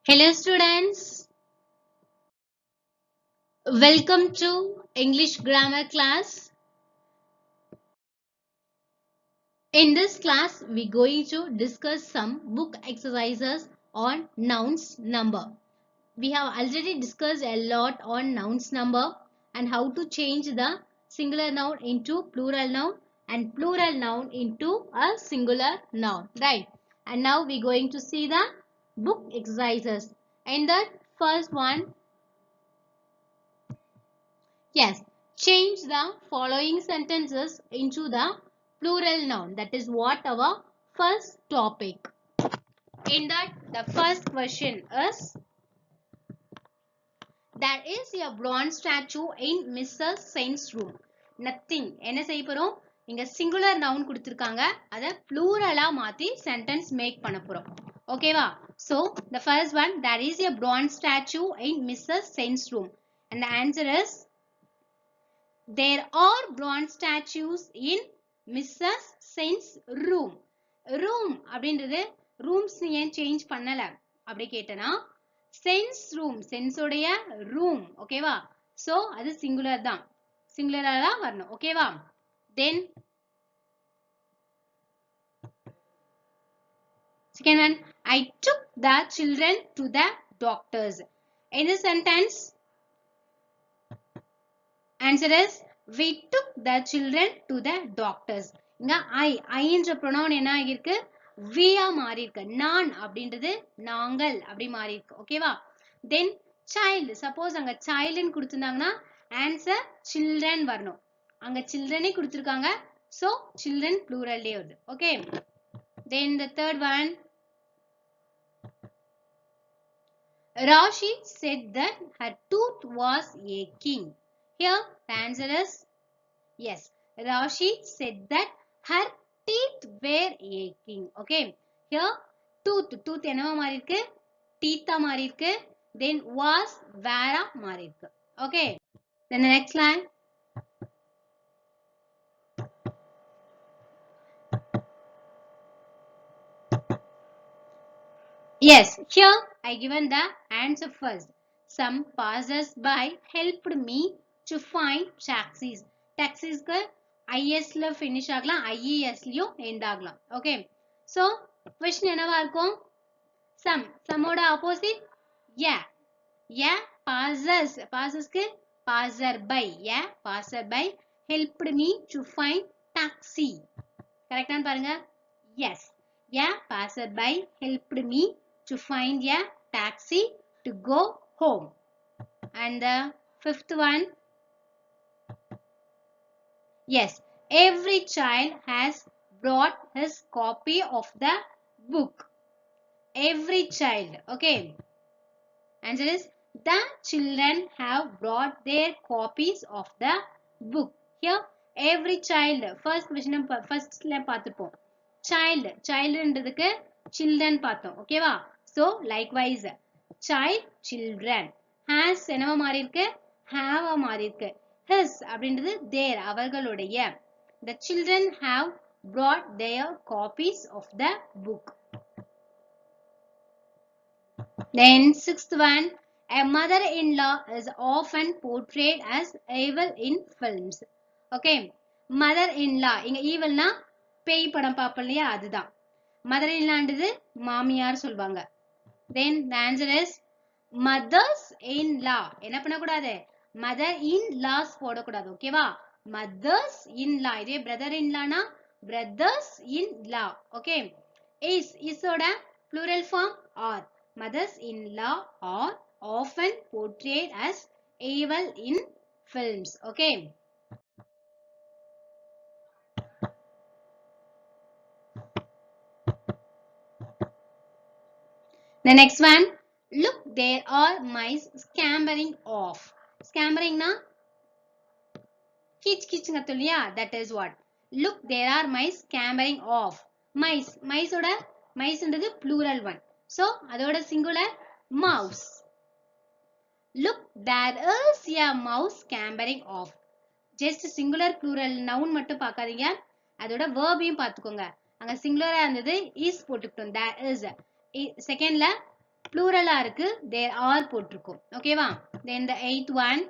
Hello students, welcome to English grammar class. In this class, we're going to discuss some book exercises on nouns number. We have already discussed a lot on nouns number and how to change the singular noun into plural noun and plural noun into a singular noun, right? And now we're going to see the book exercises. In the first one, yes, change the following sentences into the plural noun. That is what our first topic. In that, the first question is, there is a bronze statue in Mrs. Saint's room. Nothing. என்ன செய்ய போறோம்? இங்க singular noun கொடுத்திருக்காங்க. அத pluralா மாத்தி sentence make பண்ண போறோம். ஓகேவா? So, the first one, there is a bronze statue in Mrs. Saint's room. And the answer is, there are bronze statues in Mrs. Saint's room. Room அப்படின்றது rooms ஏன் change பண்ணல அப்படி கேட்டனா Saint's room, Saint's உடைய room, ஓகேவா? So அது singular தான். Singular தான் வரணும், ஓகேவா? Then second one, I took the children to the doctors. In the sentence, answer is, we took the children to the doctors. இங்க I என்ற pronoun என்ன ஆகிருக்கு? we ஆ மாறி இருக்கு. நான் அப்படின்றது நாங்கள் அப்படி மாறி இருக்கு. ஓகேவா? Then child. Suppose அங்க child ன்னு கொடுத்திருந்தாங்கன்னா answer children வரணும். அங்க children கொடுத்திருக்காங்க. So children plural லே வருது. Okay. Then the third one. Rashi said that her tooth was aching. Here the answer is yes. Rashi said that her teeth were aching. Okay. Here tooth என்னவா மாறி இருக்கு? teeth ஆ மாறி இருக்கு. Then was were ஆ மாறி இருக்கு. Okay. Then the next line. Yes, here I given the answer first. Some passers-by helped me to find taxis. Taxis க்கு is ல finish ஆகலாம், ies லயும் end ஆகலாம். Okay. So, question என்னவா இருக்கும்? Some ஓட opposite? Yeah. Yeah, passers. Passers க்கு passer-by. Yeah, passer-by helped me to find taxi. Correct ஆன்னு பாருங்க. Yes. Yeah, passer-by helped me to find a taxi to go home. And the fifth one, yes, every child has brought his copy of the book. Every child. Okay. Answer is, the children have brought their copies of the book. Here, every child. First question, first பார்த்திருப்போம். Child என்றதுக்கு children பார்த்தோம். ஓகேவா? So, likewise, child, children. Has என்னவா மாறி இருக்கு? Have ஆ மாறி இருக்கு. His அப்படின்றது their, அவர்களுடைய. The children have brought their copies of the book. Then sixth one, a mother-in-law is often portrayed as evil in films. Okay, mother-in-law. இங்க evilனா பேய் படம் பாப்போம் இல்லையா, அதுதான். Mother-in-lawன்றது மாமியார் சொல்வாங்க. Then the answer is mothers-in-law. என்ன பண்ணக்கூடாது? mother-in-laws போடக்கூடாது. ஓகேவா? mothers-in-law. இதே brother-in-lawனா brothers-in-law. Okay. is ஓட plural form are. Mothers-in-law are often portrayed as evil in films. Okay. The next one. Look, there are mice scampering off. Scampering na kich kich ngatuliya. That is what. Look, there are mice scampering off. Mice. Mice oda mice endadu plural one. So, adoda singular mouse. Look, there is a mouse scampering off. Just singular plural noun மட்டும் பார்க்காதீங்க. அதோட verb-ஐயும் பார்த்துக்கோங்க. அங்க singular-ஆ இருந்தது is போட்டுக்கிட்டோம். There is. Secondல plural இருக்கு there are போட்டிருக்கும் ஓகேவா. then the eighth one,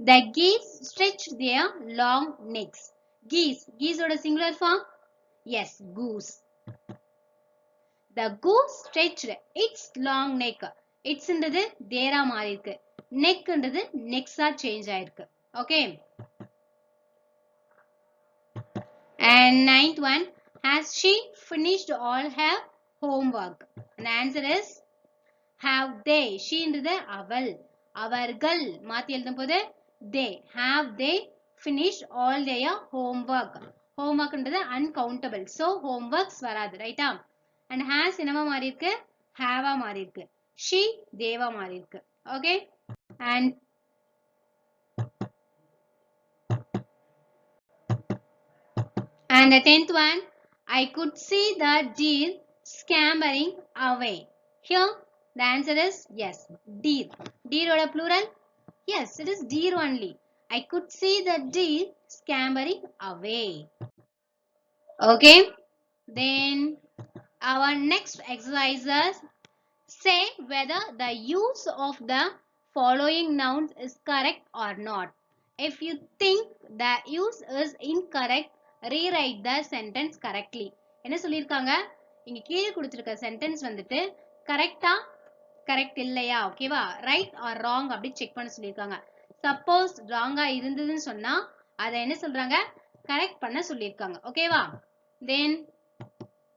the geese stretched their long necks. geese ஓட singular form, yes, goose. the goose stretched its long neck. its ன்றது there மாறி இருக்கு, neck ன்றது necks change ஆயிருக்கு. okay. and ninth one, has she finished all her homework? and the answer is have they. she ன்றது அவள், அவர்கள் மாத்தி எழுதும் போது they. have they finished all their homework? homework ன்றது uncountable, so homeworks வராது ரைட்டா. and has என்னவா மாறி இருக்கு, have மாறி இருக்கு. she தேவா மாறி இருக்கு. okay. and the 10th one, I could see the deer scampering away. here the answer is yes, deer. deer oda plural, yes, it is deer only. I could see the deer scampering away. okay. then our next exercises say whether the use of the following nouns is correct or not. if you think the use is incorrect, rewrite the sentence correctly. என்ன சொல்லிருக்காங்க, இங்க கீழே கொடுத்திருக்க sentence வந்துட்டு கரெக்டா correct இல்லையா, ஓகேவா, right or wrong அப்படி செக் பண்ண சொல்லிருக்காங்க. சப்போஸ் ராங்கா இருந்ததுன்னு சொன்னா அதை என்ன சொல்றாங்க, கரெக்ட் பண்ண சொல்லிருக்காங்க. ஓகேவா. then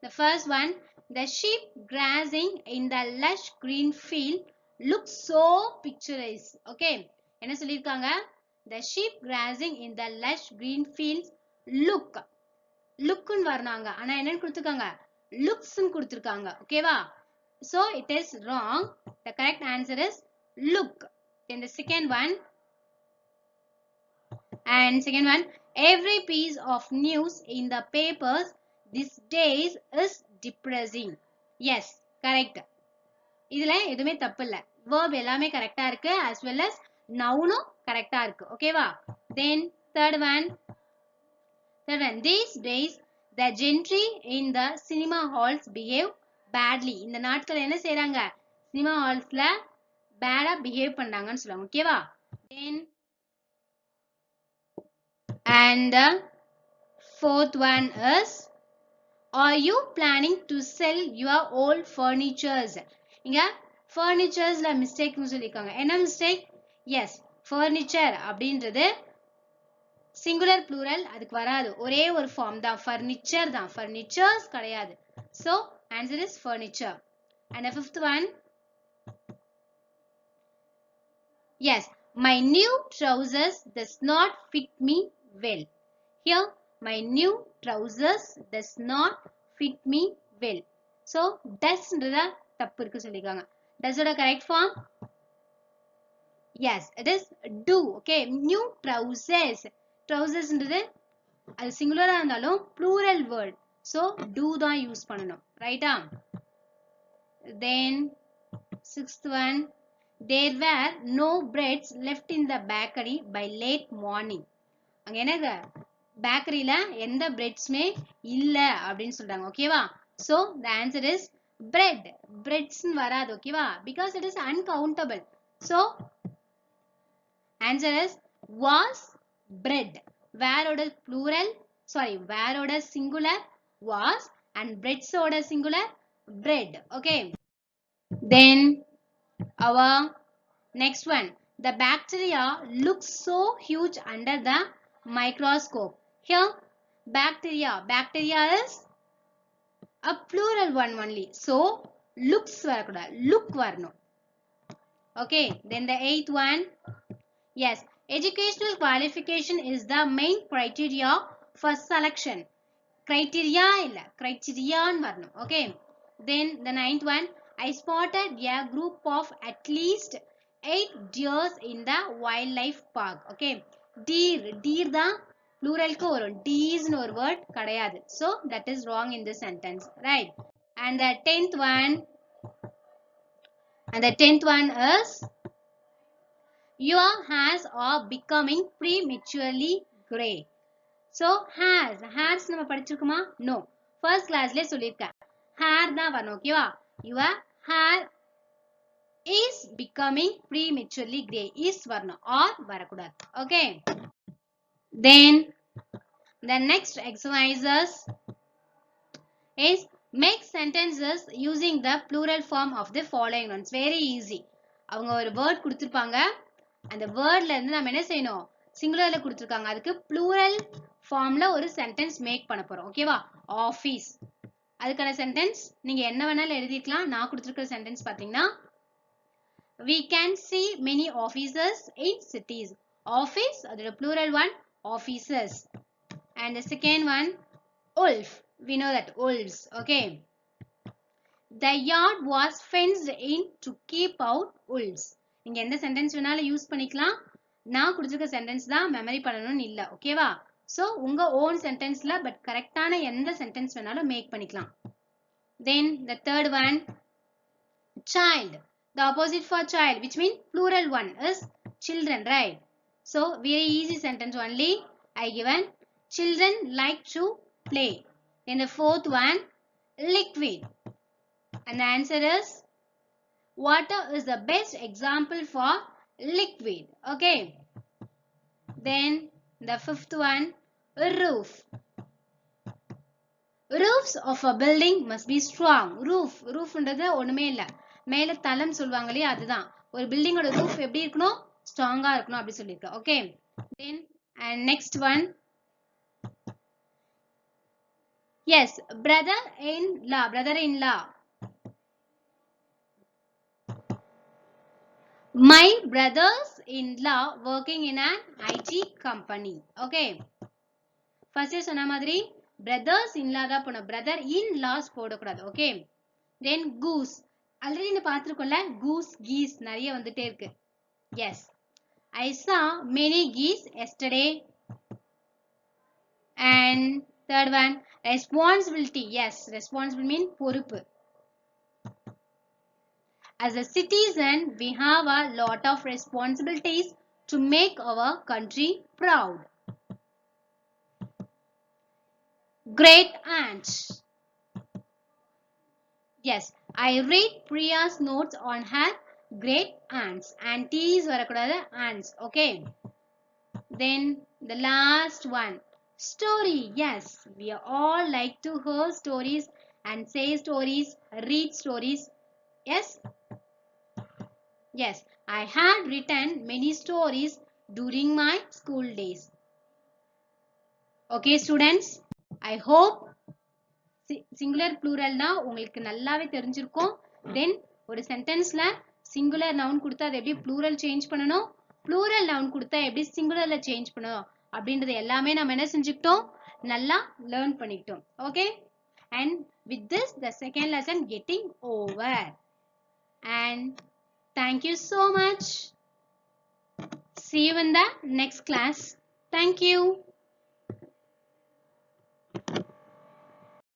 the first one, the sheep grazing in the lush green field looks so picturesque. okay. என்ன சொல்லிருக்காங்க, the sheep grazing in the lush green fields look. look ன்னு வரனாங்க, ஆனா என்னன்னு கொடுத்திருக்காங்க, looks ன்னு கொடுத்திருக்காங்க. ஓகேவா. so it is wrong. the correct answer is look. then the second one, every piece of news in the papers these days is depressing. yes, correct. இதுல எதுவுமே தப்பு இல்ல, verb எல்லாமே கரெக்டா இருக்கு as well as நவுனும் கரெக்டா இருக்கு. ஓகேவா. then third one, these days the gentry in the cinema halls behave badly. இந்த நாட்கள் என்ன செய்றாங்க, சினிமா ஹால்ஸ்ல பேடா பிஹேவ் பண்றாங்கன்னு சொல்லுவாங்க. ஓகேவா. then and the fourth one is, are you planning to sell your old furnitures? இங்க furnituresல mistake னு சொல்லிருக்காங்க. என்ன mistake? yes, furniture அப்படின்றது singular plural, அதுக்கு வராது, ஒரே ஒரு ஃபார்ம் தான், furniture தான், furnitures கிடையாது. so answer is furniture. and the fifth one, yes, my new trousers does not fit me well. here my new trousers does not fit me well. so does ன்றத தப்பு இருக்கு சொல்லிருக்காங்க. does ஓட correct form, yes, it is do. okay. new trousers, trousers ன்றது அது சிங்குலரா இருந்தாலும் plural word, so do தான் use பண்ணணும் ரைட்டா. then sixth one, there were no breads left in the bakery by late morning. அங்க என்ன, பேக்கரியில எந்த பிரெட்ஸ்மே இல்ல அப்படின்னு சொல்றாங்க. ஓகேவா. so the answer is bread. breads வராது. ஓகேவா, because it is uncountable. so answer is was bread. where ஓட plural, sorry, where ஓட singular was and breads ஓட singular bread. okay. then our next one, the bacteria looks so huge under the microscope. here bacteria is a plural one only, so looks வரக்கூடாது, look வரணும். okay. then the eighth one, yes, educational qualification is the main criteria for selection. criteria இல்ல, criterion வரணும். okay. then the ninth one, I spotted a group of at least 8 deers in the wildlife park. okay. deer தான் pluralக்கு வரும், deers னு ஒரு word கிடையாது, so that is wrong in this sentence, right. and the 10th one is, your hairs are becoming prematurely gray. so hairs நம்ம படிச்சிருக்குமா, no, first classலயே சொல்லிருக்கேன், hair தான் வரணும் ஓகேவா your hair is becoming prematurely gray is வரணும் or வரக்கூடாது okay then the next exercises is make sentences using the plural form of the following ones very easy அவங்க ஒரு word கொடுத்திருப்பாங்க அந்த வேர்ட்ல இருந்து நம்ம என்ன செய்யணும் சிங்குலர்ல கொடுத்திருக்காங்க அதுக்கு plural ஃபார்ம்ல ஒரு சென்டென்ஸ் மேக் பண்ண போறோம் ஓகேவா ஆபீஸ் அதுக்கான சென்டென்ஸ் நீங்க என்ன வேணாலும் எழுதிக்கலாம் நான் கொடுத்திருக்கிற சென்டென்ஸ் பாத்தீங்கன்னா we can see many offices in cities office அதோட plural one offices and the second one wolf we know that wolves okay the yard was fenced in to keep out wolves நீங்க எந்த sentence வேணாலும் use பண்ணிக்கலாம் நான் கொடுத்திருக்க sentence தான் memory பண்ணணும்னு இல்ல ஓகேவா சோ உங்க ஓன் சென்டென்ஸ்ல பட் கரெக்ட்டான எந்த சென்டென்ஸ் வேணாலும் மேக் பண்ணிக்கலாம் then the third one child the opposite for child which means plural one is children right so very easy sentence only I given children like to play then the fourth one liquid and the answer is water is the best example for liquid okay then the fifth one roof roofs of a building must be strong roof ன்றது ஒண்ணுமே இல்ல மேல தளம் சொல்வாங்க இல்லையா அதுதான் ஒரு பில்டிங்கோட roof எப்படி இருக்கணும் ஸ்ட்ராங்கா இருக்கணும் அப்படி சொல்லிருக்கோம் okay then and next one yes brother in law my brothers in law working in an IT company okay first சொன்ன மாதிரி brothers in law தான் போடணும் brother in laws போடக்கூடாது okay then goose ஆல்ரெடி நீ பார்த்திருக்கோம்ல goose geese நிறைய வந்துட்டே இருக்கு yes I saw many geese yesterday and third one responsibility yes responsible mean பொறுப்பு as a citizen we have a lot of responsibilities to make our country proud great aunt yes I read Priya's notes on her great aunts aunties varakudada aunts okay then the last one story yes we all like to hear stories and say stories read stories yes yes I had written many stories during my school days okay students I hope singular ப்ளூரல்னா உங்களுக்கு நல்லாவே தெரிஞ்சிருக்கும் தென் ஒரு சென்டென்ஸ்ல singular noun கொடுத்தா அதை எப்படி plural change பண்ணணும் plural noun கொடுத்தா எப்படி சிங்குலர்ல சேஞ்ச் பண்ணணும் அப்படின்றது எல்லாமே நம்ம என்ன செஞ்சுக்கிட்டோம் நல்லா லேர்ன் பண்ணிக்கிட்டோம் okay and with this the second lesson getting over and thank you so much see you in the next class thank you